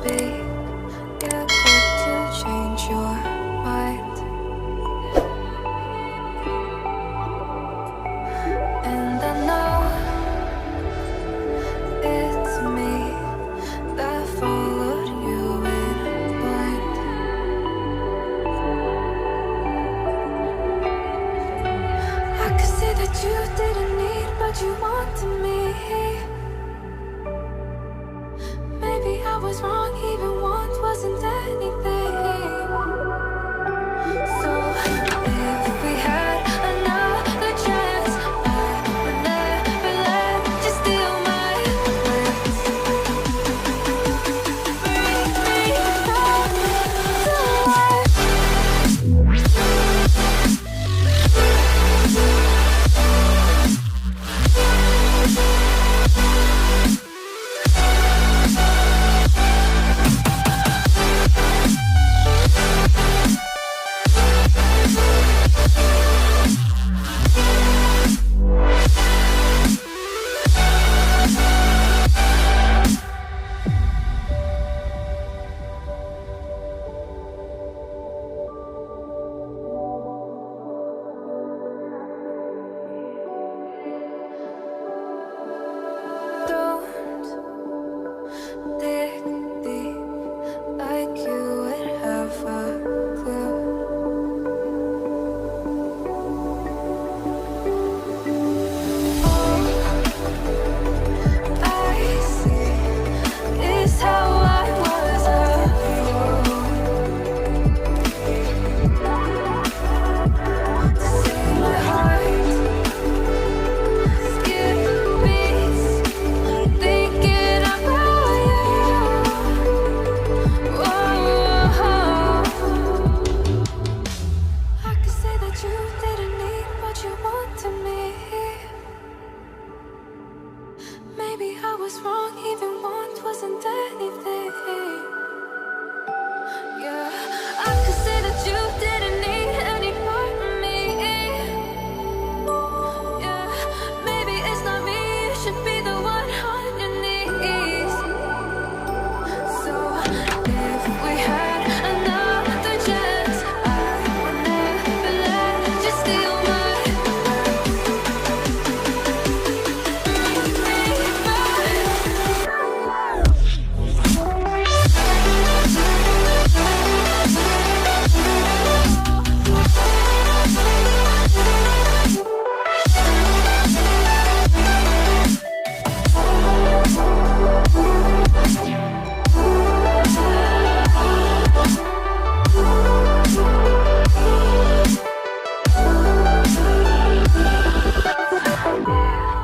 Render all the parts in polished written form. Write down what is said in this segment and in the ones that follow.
be. You're quick to change your mind. And I know it's me that followed you in blind. I could see that you didn't need, but you wanted me. Maybe I was wrong, even want wasn't anything. So if we had another chance, I would never let you steal my lips. Bring me back to life. Don't dig deep like you would have a clue. All I see is how I was a fool to see my heart skip beats. Thinking about you. Whoa. I could say that you didn't need what you wanted me. Maybe I was wrong, even want wasn't anything. Yeah, I could say that you didn't need any part of me. Yeah, maybe it's not me, you should be the one on your knees. So if we had another chance, I would never let you steal my love. Bring me If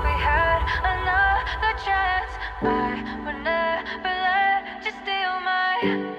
we had another chance, I would never let you steal my